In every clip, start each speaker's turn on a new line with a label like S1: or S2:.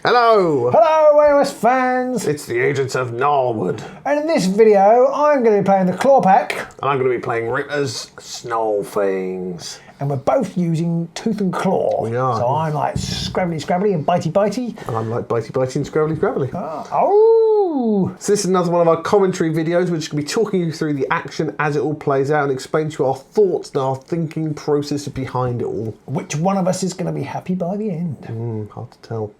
S1: Hello!
S2: Hello, AOS fans!
S1: It's the Agents of Gnarlwood.
S2: And in this video, I'm going to be playing the Clawpack.
S1: And I'm going to be playing Rippa's Snarlfangs.
S2: And we're both using Tooth and Claw.
S1: We are.
S2: So I'm like scrabbly and bitey.
S1: And I'm like bitey and scrabbly.
S2: Oh!
S1: So this is another one of our commentary videos, which is going to be talking you through the action as it all plays out and explain to you our thoughts and our thinking process behind it all.
S2: Which one of us is going to be happy by the end?
S1: Hard to tell.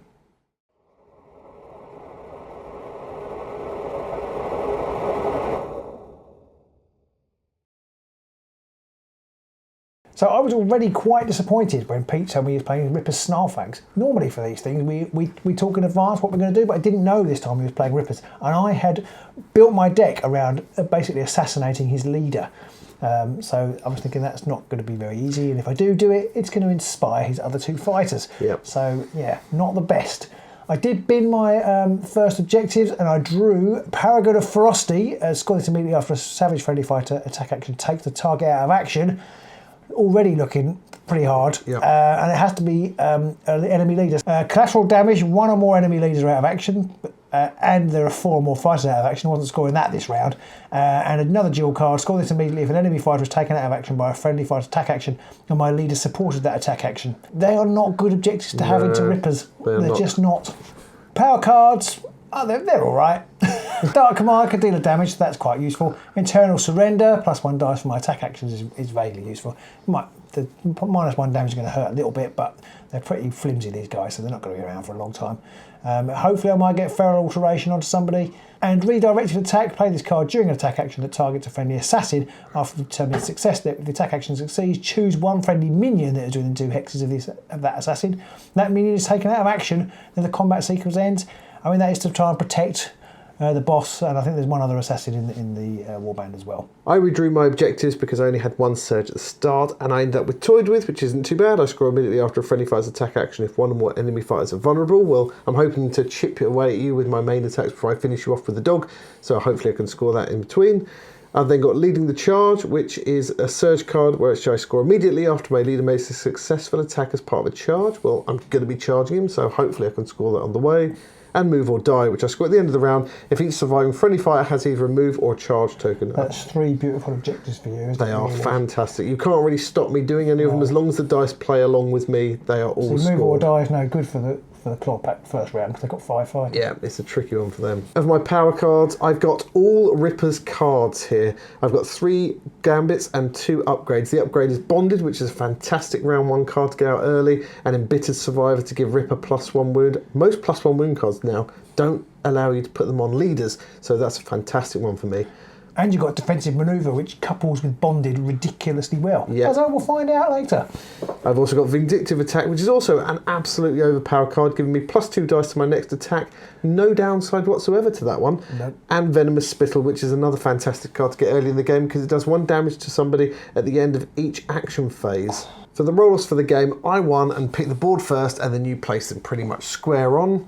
S2: So I was already quite disappointed when Pete told me he was playing Rippa's Snarlfangs. Normally for these things, we talk in advance what we're going to do, but I didn't know this time he was playing Rippa's. And I had built my deck around basically assassinating his leader. So I was thinking that's not going to be very easy, and if I do it, it's going to inspire his other two fighters.
S1: Yep.
S2: So yeah, not the best. I did bin my first objectives, and I drew Paragon of Ferocity, scored this immediately after a savage friendly fighter attack action takes the target out of action. Already looking pretty hard,
S1: yep.
S2: And it has to be enemy leaders. Collateral damage, one or more enemy leaders are out of action, and there are 4 or more fighters out of action. I wasn't scoring that this round. And another dual card, score this immediately if an enemy fighter is taken out of action by a friendly fighter attack action, and my leader supported that attack action. They are not good objectives to have into Rippers. They're just not. Power cards, they're all right. Dark Command can deal a damage, so that's quite useful. Internal Surrender, +1 dice for my attack actions is vaguely useful. The -1 damage is going to hurt a little bit, but they're pretty flimsy, these guys, so they're not going to be around for a long time. Hopefully I might get Feral Alteration onto somebody. And Redirected Attack, play this card during an attack action that targets a friendly assassin. After determining success, if the attack action succeeds, choose one friendly minion that is within 2 hexes of that assassin. That minion is taken out of action, then the combat sequence ends. I mean, that is to try and protect the boss, and I think there's one other assassin in the warband as well. I
S1: redrew my objectives because I only had 1 surge at the start, and I ended up with Toyed With, which isn't too bad. I score immediately after a friendly fighter's attack action if 1 or more enemy fighters are vulnerable. Well, I'm hoping to chip away at you with my main attacks before I finish you off with the dog, so hopefully I can score that in between. I've then got Leading the Charge, which is a surge card where I score immediately after my leader makes a successful attack as part of a charge. Well, I'm going to be charging him, so hopefully I can score that on the way. And Move or Die, which I score at the end of the round if each surviving friendly fighter has either a move or a charge token.
S2: That's 3 beautiful objectives for you, isn't it?
S1: They are fantastic. You can't really stop me doing any of them as long as the dice play along with me. They are all
S2: scored. Move or Die is no good for the Clawpack first round because they've got 5 fighters.
S1: Yeah, it's a tricky one for them. Of my power cards, I've got all Rippa's cards here. I've got 3 Gambits and 2 upgrades. The upgrade is Bonded, which is a fantastic round 1 card to get out early, and Embittered Survivor to give Rippa +1 wound. Most +1 wound cards now don't allow you to put them on leaders, so that's a fantastic one for me.
S2: And you've got Defensive Manoeuvre, which couples with Bonded ridiculously well, as I will find out later.
S1: I've also got Vindictive Attack, which is also an absolutely overpowered card, giving me +2 dice to my next attack. No downside whatsoever to that one.
S2: Nope.
S1: And Venomous Spittle, which is another fantastic card to get early in the game because it does 1 damage to somebody at the end of each action phase. So the roll-offs for the game, I won and picked the board first, and then you placed them pretty much square on.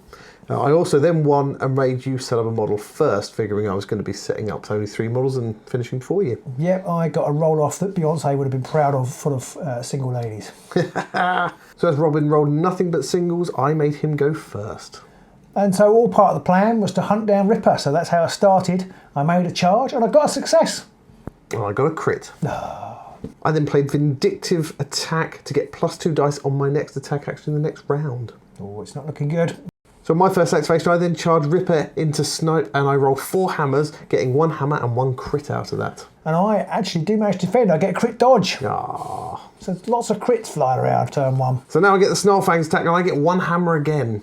S1: I also then won and made you set up a model first, figuring I was going to be setting up only 3 models and finishing for you.
S2: Yep, I got a roll-off that Beyonce would have been proud of, full of single ladies.
S1: So as Robin rolled nothing but singles, I made him go first.
S2: And so all part of the plan was to hunt down Rippa, so that's how I started. I made a charge and I got a success.
S1: Oh, I got a crit. I then played Vindictive Attack to get +2 dice on my next attack action in the next round.
S2: Oh, it's not looking good.
S1: So my first activation, I then charge Rippa into Snipe, and I roll 4 hammers, getting 1 hammer and 1 crit out of that.
S2: And I actually do manage to defend. I get a crit dodge.
S1: Ah.
S2: So lots of crits flying around turn 1.
S1: So now I get the Snarlfangs attack, and I get 1 hammer again.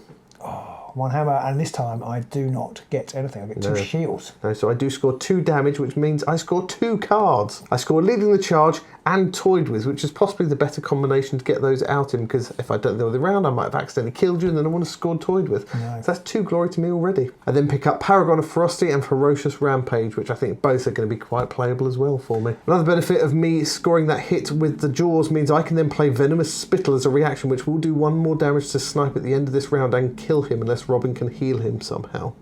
S2: 1 hammer, and this time I do not get anything. I get 2 shields.
S1: No, so I do score 2 damage, which means I score 2 cards. I score Leading the Charge and Toyed With, which is possibly the better combination to get those out in, because if I don't know the round, I might have accidentally killed you, and then I want to score Toyed With. No. So that's 2 glory to me already. I then pick up Paragon of Ferocity and Ferocious Rampage, which I think both are going to be quite playable as well for me. Another benefit of me scoring that hit with the jaws means I can then play Venomous Spittle as a reaction, which will do 1 more damage to Snipe at the end of this round and kill him unless Robin can heal him somehow.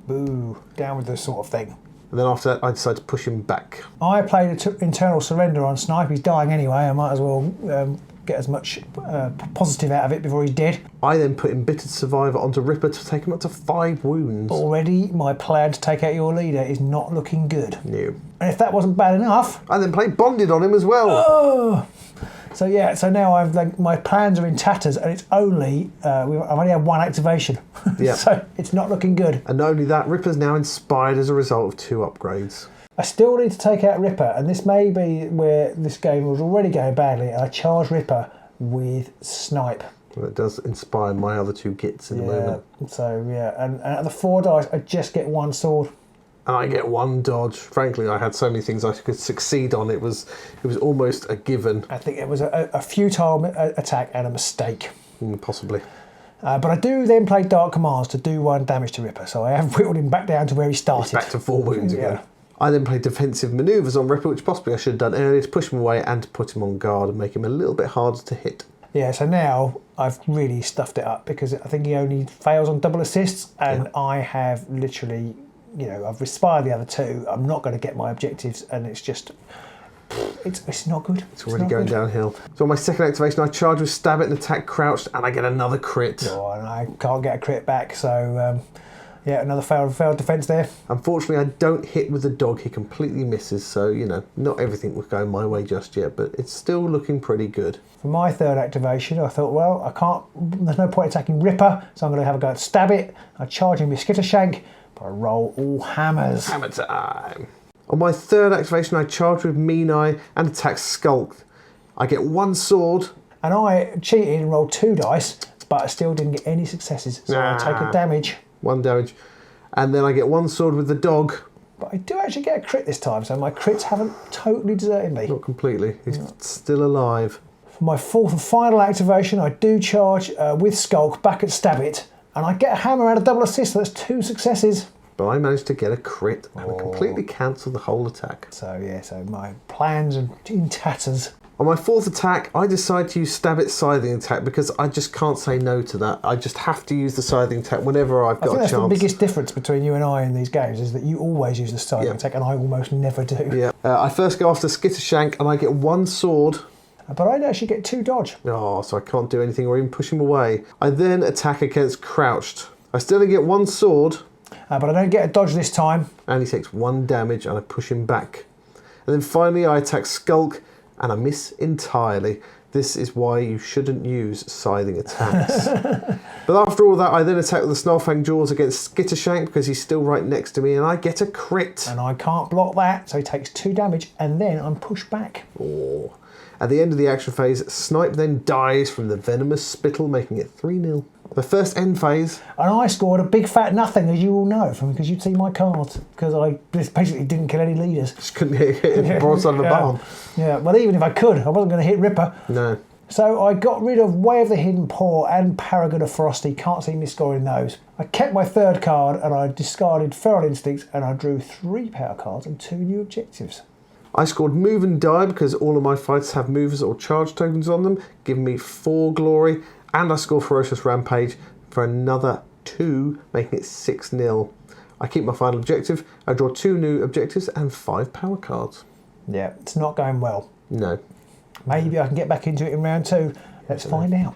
S2: Boo. Down with this sort of thing.
S1: And then after that, I decided to push him back.
S2: I played Internal Surrender on Snipe. He's dying anyway. I might as well get as much positive out of it before he's dead.
S1: I then put Embittered Survivor onto Rippa to take him up to 5 wounds.
S2: Already, my plan to take out your leader is not looking good.
S1: No.
S2: And if that wasn't bad enough...
S1: I then played Bonded on him as well.
S2: Oh! So yeah, so now my plans are in tatters, and it's only I've only had 1 activation,
S1: Yeah.
S2: So it's not looking good.
S1: And not only that, Rippa's now inspired as a result of 2 upgrades.
S2: I still need to take out Rippa, and this may be where this game was already going badly. And I charge Rippa with Snipe.
S1: Well, it does inspire my other 2 gits in the moment.
S2: So yeah, and at the 4 dice, I just get 1 sword.
S1: And I get 1 dodge. Frankly, I had so many things I could succeed on. It was almost a given.
S2: I think it was a futile attack and a mistake.
S1: Possibly.
S2: But I do then play Dark Commands to do 1 damage to Rippa, so I have whittled him back down to where he started.
S1: He's back to 4 wounds again.
S2: Yeah.
S1: I then played defensive manoeuvres on Rippa, which possibly I should have done earlier, to push him away and to put him on guard and make him a little bit harder to hit.
S2: Yeah, so now I've really stuffed it up because I think he only fails on double assists, and I have literally, I've inspired the other 2. I'm not going to get my objectives, and it's just, it's not good.
S1: It's already going downhill. So on my second activation, I charge with Stab It and attack crouched, and I get another crit.
S2: Oh, and I can't get a crit back, so yeah, another failed defence there.
S1: Unfortunately, I don't hit with the dog. He completely misses, so, not everything was going my way just yet, but it's still looking pretty good.
S2: For my third activation, I thought, well, there's no point attacking Ripper, so I'm going to have a go at Stab It. I charge him with Skittershank, but I roll all hammers.
S1: Hammer time. On my third activation, I charge with Mean Eye and attack Skulk. I get 1 sword.
S2: And I cheated and rolled 2 dice, but I still didn't get any successes, so I take a damage. 1
S1: damage. And then I get 1 sword with the dog.
S2: But I do actually get a crit this time, so my crits haven't totally deserted me.
S1: Not completely. He's still alive.
S2: For my 4th and final activation, I do charge with Skulk back at Stab It, and I get a hammer and a double assist, so that's 2 successes.
S1: But I managed to get a crit and I completely cancelled the whole attack.
S2: So yeah, so my plans are in tatters.
S1: On my 4th attack, I decide to use Stab It Scything attack because I just can't say no to that. I just have to use the Scything attack whenever I've got a chance.
S2: I think that's the biggest difference between you and I in these games, is that you always use the Scything attack and I almost never do.
S1: Yeah. I first go after Skittershank and I get 1 sword.
S2: But I actually get 2 dodge.
S1: Oh, so I can't do anything or even push him away. I then attack against Crouched. I still only get 1 sword.
S2: But I don't get a dodge this time.
S1: And he takes 1 damage and I push him back. And then finally I attack Skulk and I miss entirely. This is why you shouldn't use scything attacks. But after all that, I then attack with the Snarlfang Jaws against Skittershank because he's still right next to me, and I get a crit.
S2: And I can't block that, so he takes 2 damage, and then I'm pushed back.
S1: Oh. At the end of the action phase, Snipe then dies from the venomous spittle, making it 3-0. The first end phase.
S2: And I scored a big fat nothing, as you all know, because you'd see my cards, because I just basically didn't kill any leaders.
S1: Just couldn't hit the broadside of a barn.
S2: Yeah, well, even if I could, I wasn't going to hit Ripper.
S1: No.
S2: So I got rid of Way of the Hidden Paw and Paragon of Frosty. Can't see me scoring those. I kept my 3rd card and I discarded Feral Instinct, and I drew 3 power cards and 2 new objectives.
S1: I scored Move and Die because all of my fights have movers or charge tokens on them, giving me 4 glory, and I score Ferocious Rampage for another 2, making it 6-0. I keep my final objective, I draw 2 new objectives and 5 power cards.
S2: Yeah, it's not going well.
S1: No.
S2: Maybe I can get back into it in round 2. Let's find out.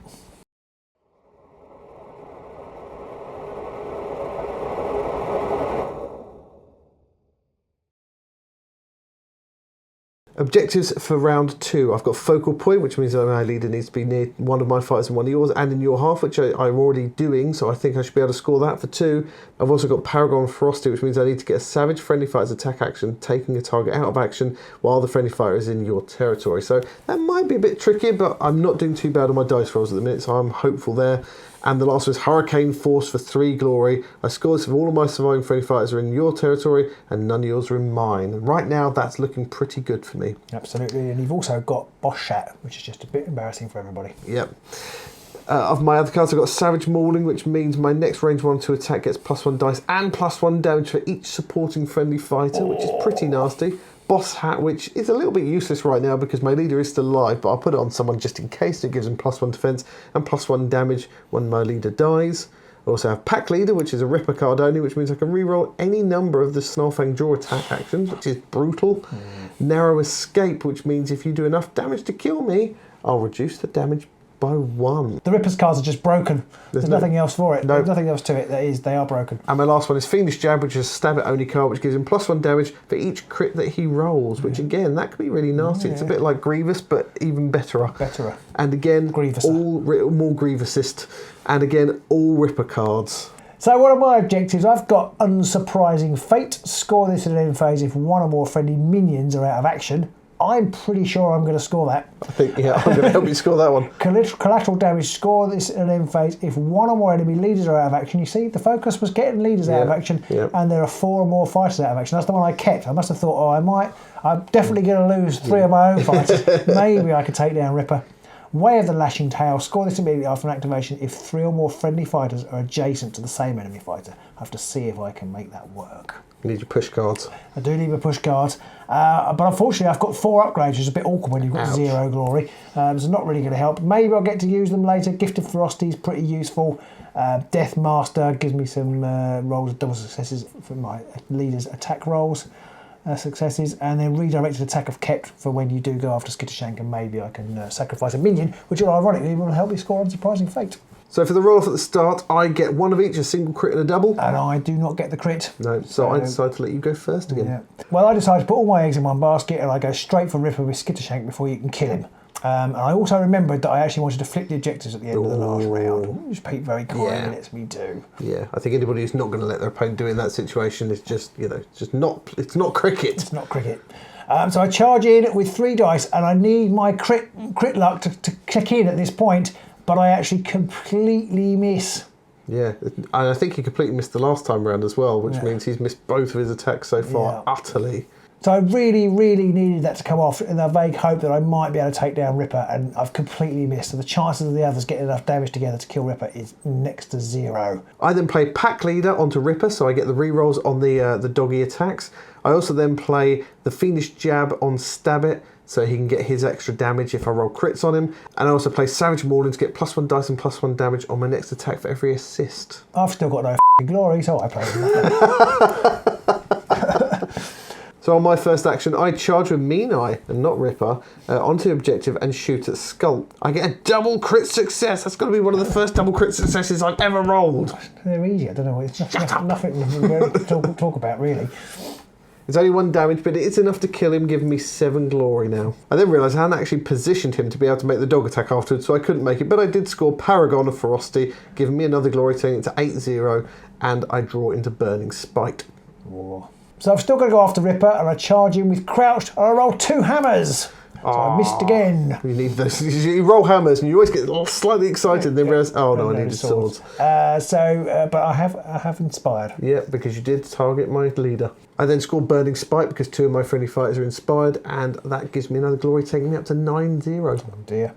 S1: Objectives for round 2. I've got Focal Point, which means that my leader needs to be near one of my fighters and one of yours, and in your half, which I'm already doing, so I think I should be able to score that for 2. I've also got Paragon of Frosty, which means I need to get a Savage Friendly Fighter's attack action, taking a target out of action while the friendly fighter is in your territory. So that might be a bit tricky, but I'm not doing too bad on my dice rolls at the minute, so I'm hopeful there. And the last was Hurricane Force for 3 glory. I scored this if all of my surviving friendly fighters are in your territory and none of yours are in mine. And right now, that's looking pretty good for me.
S2: Absolutely, and you've also got Boss Shat, which is just a bit embarrassing for everybody.
S1: Yep. Of my other cards, I've got Savage Mauling, which means my next range 1-2 attack gets +1 dice and +1 damage for each supporting friendly fighter, which is pretty nasty. Boss Hat, which is a little bit useless right now because my leader is still alive, but I'll put it on someone just in case. It gives him +1 defense and +1 damage when my leader dies. I also have Pack Leader, which is a Ripper card only, which means I can reroll any number of the Snarlfang Jaw attack actions, which is brutal. Narrow Escape, which means if you do enough damage to kill me, I'll reduce the damage by 1.
S2: The Ripper's cards are just broken. There's nothing else for it.
S1: No.
S2: There's nothing else to it. They are broken.
S1: And my last one is Fiendish Jab, which is a stab it only card, which gives him +1 damage for each crit that he rolls, which again, that could be really nasty. It's a bit like Grievous, but even betterer. And again, all more Grievousist. And again, all Ripper cards.
S2: So one of my objectives, I've got Unsurprising Fate. Score this in an end phase if one or more friendly minions are out of action. I'm pretty sure I'm going to score that.
S1: I think, yeah, I'm going to help you score that one.
S2: Collateral damage, score this in an end phase if one or more enemy leaders are out of action. You see, the focus was getting leaders out of action, and there are 4 or more fighters out of action. That's the one I kept. I must have thought, I'm definitely going to lose 3 of my own fighters. Maybe I could take down Ripper. Way of the Lashing Tail, score this immediately after an activation if 3 or more friendly fighters are adjacent to the same enemy fighter. I have to see if I can make that work.
S1: You need your push cards.
S2: I do need my push cards, but unfortunately I've got 4 upgrades, which is a bit awkward when you've got 0 glory, so not really going to help. Maybe I'll get to use them later. Gifted Ferocity is pretty useful. Death Master gives me some rolls of double successes for my leader's attack rolls. Successes, and then redirected attack of kept for when you do go after Skittershank, and maybe I can sacrifice a minion, which ironically will help me score Unsurprising Fate.
S1: So for the roll-off at the start, I get 1 of each, a single crit and a double.
S2: And I do not get the crit.
S1: No, so I decide to let you go first again.
S2: Yeah. Well, I decided to put all my eggs in one basket, and I go straight for Ripper with Skittershank before you can kill him. And I also remembered that I actually wanted to flip the objectives at the end of the last round, which Pete very kindly lets me do.
S1: Yeah, I think anybody who's not going to let their opponent do in that situation is just, it's not cricket.
S2: It's not cricket. So I charge in with 3 dice, and I need my crit luck to kick in at this point, but I actually completely miss.
S1: Yeah, and I think he completely missed the last time round as well, which means he's missed both of his attacks so far utterly.
S2: So I really, really needed that to come off in the vague hope that I might be able to take down Ripper, and I've completely missed. So the chances of the others getting enough damage together to kill Ripper is next to 0.
S1: I then play Pack Leader onto Ripper, so I get the rerolls on the doggy attacks. I also then play the Fiendish Jab on Stab It, so he can get his extra damage if I roll crits on him. And I also play Savage Maudlin to get +1 dice and +1 damage on my next attack for every assist.
S2: I've still got no glory, so I play nothing.
S1: So on my first action, I charge with Mean Eye, and not Ripper, onto the objective and shoot at Skull. I get a double crit success. That's got to be one of the first double crit successes I've ever rolled.
S2: They're easy. I don't know. It's nothing to talk about, really.
S1: It's only 1 damage, but it is enough to kill him, giving me 7 glory now. I then realised I hadn't actually positioned him to be able to make the dog attack afterwards, so I couldn't make it, but I did score Paragon of Ferocity, giving me another glory, turning it to 8-0, and I draw into Burning Spite.
S2: Whoa. So I've still got to go after Ripper, and I charge in with Crouched, and I roll 2 hammers. So I missed again.
S1: You need those. You roll hammers, and you always get slightly excited, and then realise, oh no, I needed swords.
S2: But I have inspired.
S1: Yeah, because you did target my leader. I then scored Burning Spite because 2 of my friendly fighters are inspired, and that gives me another glory, taking me up to 9-0.
S2: Oh dear.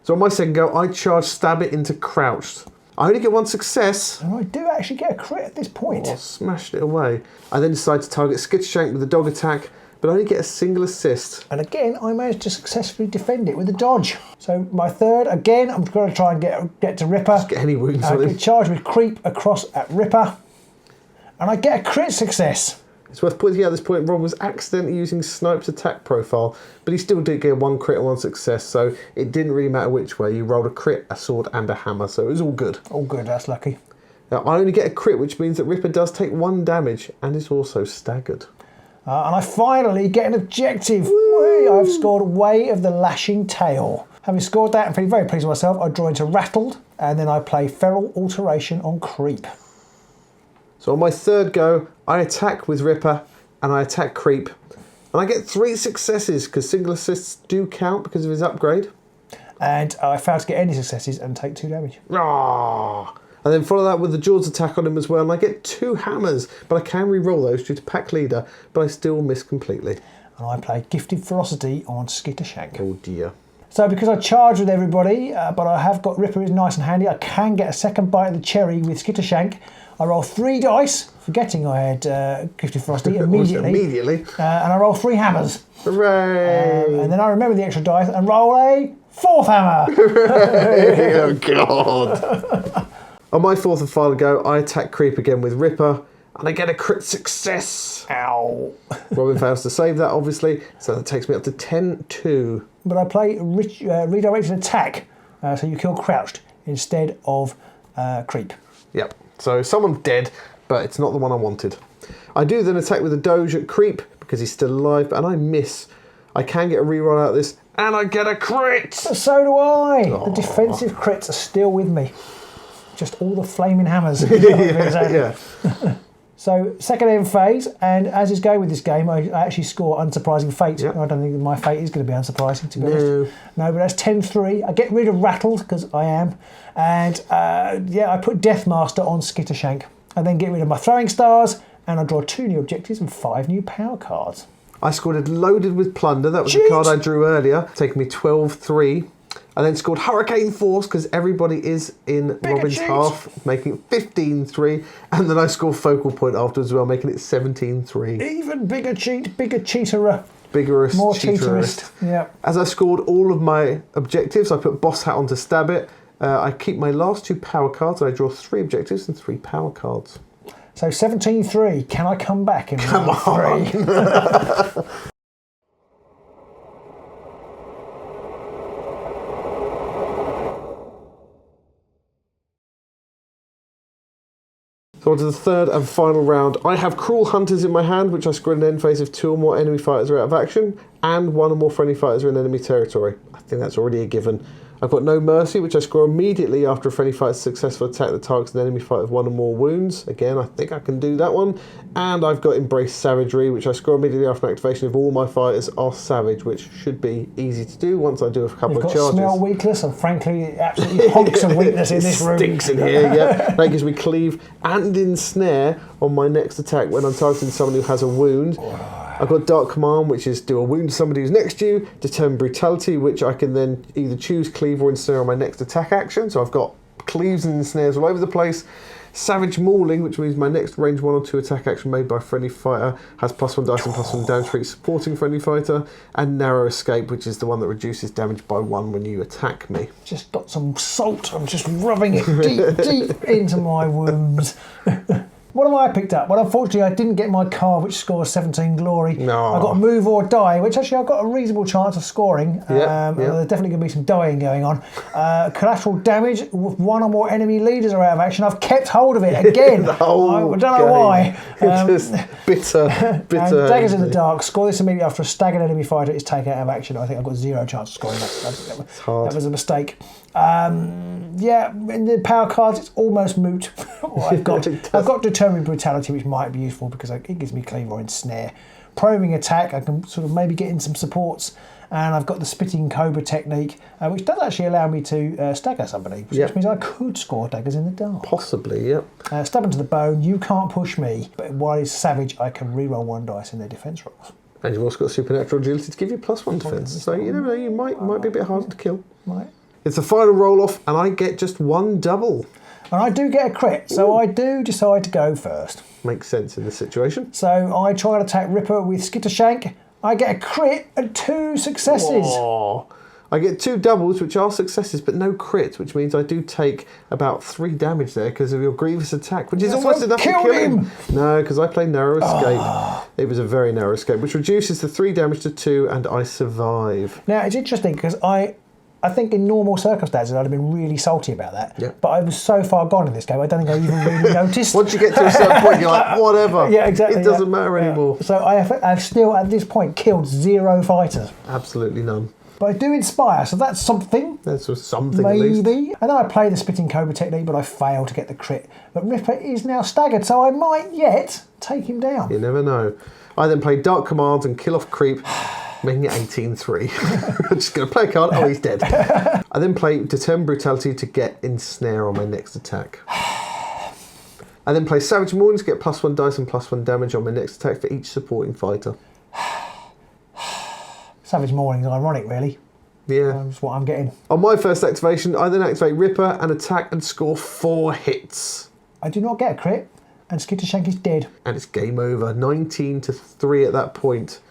S1: So on my second go, I charge Stab It into Crouched. I only get 1 success.
S2: And I do actually get a crit at this point.
S1: I smashed it away. I then decide to target Skittershank with the dog attack, but I only get a single assist.
S2: And again, I managed to successfully defend it with a dodge. So my third, again, I'm going to try and get to Ripper.
S1: Just get any wounds on him.
S2: Charge with Creep across at Ripper. And I get a crit success.
S1: It's worth pointing out at this point, Rob was accidentally using Snipe's attack profile, but he still did get 1 crit and 1 success, so it didn't really matter which way. You rolled a crit, a sword, and a hammer, so it was all good.
S2: All good, that's lucky.
S1: Now, I only get a crit, which means that Ripper does take 1 damage, and is also staggered.
S2: And I finally get an objective. Whee! I've scored Way of the Lashing Tail. Having scored that and feeling very pleased with myself, I draw into Rattled, and then I play Feral Alteration on Creep.
S1: So on my third go, I attack with Ripper, and I attack Creep. And I get 3 successes, because single assists do count because of his upgrade.
S2: And I failed to get any successes and take 2 damage.
S1: Ah! And then follow that with the Jaws attack on him as well, and I get 2 hammers, but I can re-roll those due to Pack Leader, but I still miss completely.
S2: And I play Gifted Ferocity on Skittershank.
S1: Oh dear.
S2: So because I charge with everybody, but I have got Ripper is nice and handy, I can get a second bite of the cherry with Skittershank. I roll 3 dice, forgetting I had Gifted Ferocity immediately. And I roll 3 hammers.
S1: Hooray!
S2: And then I remember the extra dice and roll a 4th hammer.
S1: Hooray! Oh God! On my 4th and final go, I attack Creep again with Ripper. and I get a crit success.
S2: Ow.
S1: Robin fails to save that, obviously, so that takes me up to 10-2.
S2: But I play redirected attack, so you kill crouched instead of creep.
S1: Yep, so someone's dead, but it's not the one I wanted. I do then attack with a doge at creep, because he's still alive, and I miss. I can get a reroll out of this, and I get a crit!
S2: But so do I! Aww. The defensive crits are still with me. Just all the flaming hammers.
S1: yeah.
S2: So, second end phase, and as is going with this game, I actually score unsurprising fate. Yep. I don't think my fate is going to be unsurprising, to be honest. No, but that's 10-3. I get rid of Rattled, because I am. And, I put Deathmaster on Skittershank. I then get rid of my throwing stars, and I draw 2 new objectives and 5 new power cards.
S1: I scored it loaded with plunder. That was the card I drew earlier, taking me 12-3. I then scored Hurricane Force because everybody is in Robin's half, making it 15-3. And then I scored Focal Point afterwards as well, making it 17-3.
S2: Even bigger cheaterer.
S1: Biggerist,
S2: more
S1: cheaterist.
S2: Yeah.
S1: As I scored all of my objectives, I put Boss Hat on to stab it. I keep my last 2 power cards, and I draw 3 objectives and 3 power cards.
S2: So 17-3. Can I come back in
S1: round 3? So on to the third and final round. I have Cruel Hunters in my hand, which I score in an end phase if 2 or more enemy fighters are out of action, and 1 or more friendly fighters are in enemy territory. I think that's already a given. I've got No Mercy, which I score immediately after a friendly fighter's successful attack that targets an enemy fighter with 1 or more wounds. Again, I think I can do that one. And I've got Embrace Savagery, which I score immediately after an activation if all my fighters are savage, which should be easy to do once I do a couple of charges.
S2: You've got Smell Weakness, and frankly, absolutely honks of weakness in this room.
S1: Stinks in here, yeah. That gives me Cleave and Ensnare on my next attack when I'm targeting someone who has a wound. I've got Dark Command, which is do a wound to somebody who's next to you. Determine Brutality, which I can then either choose Cleave or Ensnare on my next attack action. So I've got Cleaves and Ensnares all over the place. Savage Mauling, which means my next range 1 or 2 attack action made by a friendly fighter has +1 dice and +1 damage for each supporting friendly fighter. And Narrow Escape, which is the one that reduces damage by 1 when you attack me.
S2: Just got some salt. I'm just rubbing it deep into my wounds. What have I picked up? Well, unfortunately, I didn't get my card, which scores 17 glory.
S1: No.
S2: I got Move or Die, which actually I've got a reasonable chance of scoring. There's definitely going to be some dying going on. Collateral damage, if 1 or more enemy leaders are out of action. I've kept hold of it again. I don't know why.
S1: Just bitter.
S2: And Daggers in the Dark. Score this immediately after a staggered enemy fighter is taken out of action. I think I've got 0 chance of scoring that. That was a mistake. In the power cards, it's almost moot. I've got Determined Brutality, which might be useful because it gives me Cleave or Ensnare. Probing Attack, I can sort of maybe get in some supports. And I've got the Spitting Cobra technique, which does actually allow me to stagger somebody, which means I could score Daggers in the Dark.
S1: Possibly, yep.
S2: Stab into the bone, you can't push me. But while he's savage, I can reroll 1 dice in their defence rolls.
S1: And you've also got Supernatural Agility to give you +1 defence. So you never know, you might be a bit harder to kill.
S2: Right.
S1: It's the final roll-off, and I get just 1 double.
S2: And I do get a crit, so I do decide to go first.
S1: Makes sense in this situation.
S2: So I try and attack Rippa with Skittershank. I get a crit and 2 successes.
S1: Whoa. I get 2 doubles, which are successes, but no crit, which means I do take about 3 damage there because of your grievous attack, which is almost enough to kill him. No, because I play Narrow Escape. It was a very narrow escape, which reduces the 3 damage to 2, and I survive.
S2: Now, it's interesting because I think in normal circumstances I'd have been really salty about that.
S1: Yeah.
S2: But I was so far gone in this game, I don't think I even really noticed.
S1: Once you get to a certain point, you're like, whatever.
S2: Yeah, exactly.
S1: It doesn't matter anymore.
S2: So I've still, at this point, killed 0 fighters.
S1: Absolutely none.
S2: But I do inspire, so that's something.
S1: That's something at least.
S2: Maybe. And then I play the Spitting Cobra technique, but I fail to get the crit. But Ripper is now staggered, so I might yet take him down.
S1: You never know. I then play Dark Commands and kill off Creep, making it 18-3. I'm just going to play a card. Oh, he's dead. I then play Determined Brutality to get Ensnare on my next attack. I then play Savage Mauling to get +1 dice and +1 damage on my next attack for each supporting fighter.
S2: Savage Mauling is ironic, really.
S1: Yeah.
S2: That's what I'm getting.
S1: On my first activation, I then activate Ripper and attack and score 4 hits.
S2: I do not get a crit, and Skittershank is dead.
S1: And it's game over. 19-3 at that point.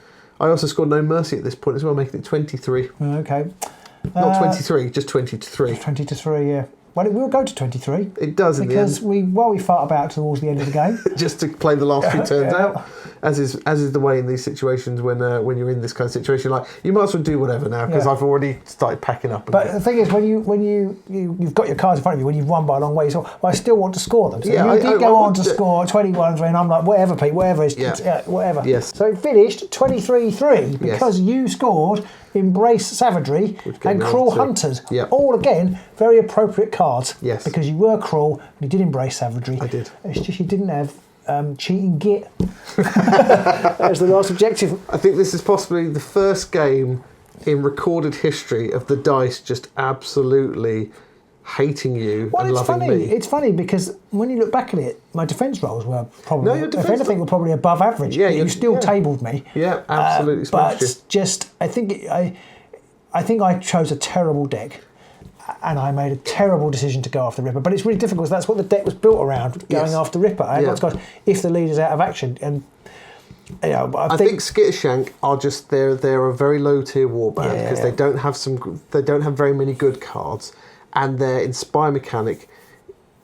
S1: I also scored No Mercy at this point as well, making it 23.
S2: Okay.
S1: Not 23, just 20-3.
S2: 20-3, yeah. Well, it will go to 23.
S1: It does in the
S2: because
S1: end.
S2: we fart about towards the end of the game.
S1: Just to play the last few turns out, as is the way in these situations when you're in this kind of situation. Like, you might as well do whatever now because I've already started packing up.
S2: But the thing is, when you've got your cards in front of you, when you've won by a long way, so I still want to score them. So you did go on to score 21-3, and I'm like, whatever, Pete, whatever, whatever.
S1: Yes.
S2: So it finished 23-3 because you scored Embrace Savagery and Cruel Hunters.
S1: Yep.
S2: All again very appropriate cards.
S1: Yes.
S2: Because you were cruel and you did embrace savagery.
S1: I did.
S2: It's just you didn't have cheating git. That was the last objective.
S1: I think this is possibly the first game in recorded history of the dice just absolutely hating you and loving me.
S2: It's funny because when you look back at it, my defence rolls were probably, if anything, were probably above average.
S1: Yeah,
S2: you still tabled me.
S1: Yeah, absolutely smashed you.
S2: But just, I think I chose a terrible deck. And I made a terrible decision to go after Rippa. But it's really difficult because that's what the deck was built around, going after Rippa. I had guys, if the leader's out of action. And I think
S1: Skittershank are just they're a very low tier warband because they don't have very many good cards, and their Inspire mechanic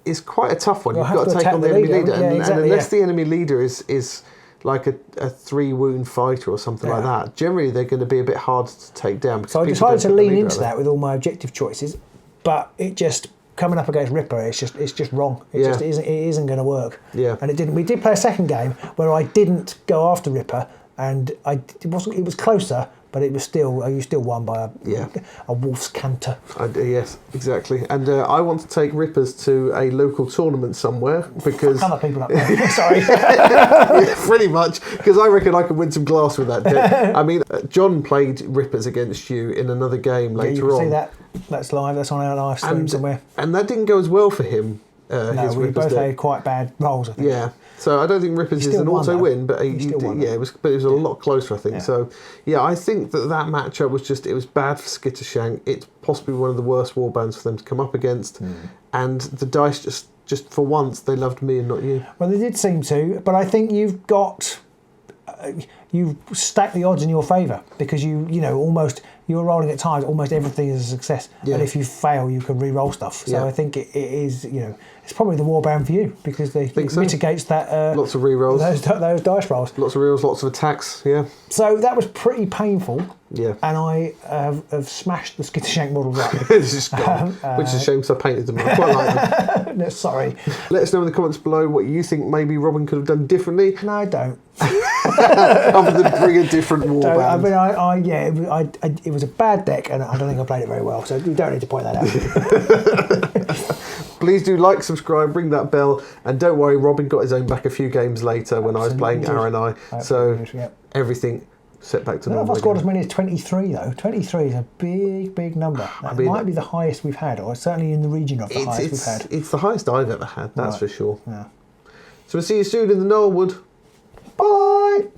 S1: is quite a tough one. You've got to take on the enemy leader, and unless the enemy leader is like a 3-wound fighter or something like that, generally they're going to be a bit hard to take down.
S2: So I decided to lean into that with all my objective choices, but it just coming up against Ripper, it's just wrong. It isn't going to work. Yeah, and it didn't. We did play a second game where I didn't go after Ripper, and it was closer. But it was still, you still won by a wolf's canter.
S1: Yes, exactly. And I want to take Rippers to a local tournament somewhere because
S2: other people up there. Sorry.
S1: Pretty much, because I reckon I could win some glass with that deck. I mean, John played Rippers against you in another game later on.
S2: See that? That's live. That's on our live stream somewhere.
S1: And that didn't go as well for him.
S2: No, we both had quite bad rolls, I think.
S1: Yeah, so I don't think Rippers is an auto win, but it was a lot closer, I think. Yeah. So yeah, I think that matchup was bad for Skittershank. It's possibly one of the worst warbands for them to come up against, and the dice just for once they loved me and not you.
S2: Well, they did seem to, but I think you've stacked the odds in your favour because you're rolling at times almost everything is a success, and if you fail you can re-roll stuff. So I think it is it's probably the warband for you because it mitigates that.
S1: Lots of re-rolls.
S2: Those dice rolls.
S1: Lots of re-rolls, lots of attacks. Yeah.
S2: So that was pretty painful.
S1: Yeah.
S2: And I have smashed the Skittershank models up.
S1: It's just gone, which is a shame because I painted them. I quite like them.
S2: No, sorry.
S1: Let us know in the comments below what you think maybe Robin could have done differently.
S2: No, I don't.
S1: Other than bring a different warband.
S2: I mean, it was a bad deck, and I don't think I played it very well. So you don't need to point that out.
S1: Please do like, subscribe, ring that bell, and don't worry, Robin got his own back a few games later when I was playing RNI. So everything set back to normal.
S2: I don't know if I scored as many as 23 though. 23 is a big number. That might be the highest we've had, or certainly in the region of the highest we've had.
S1: It's the highest I've ever had, that's for sure. Yeah. So we'll see you soon in the Gnarlwood. Bye!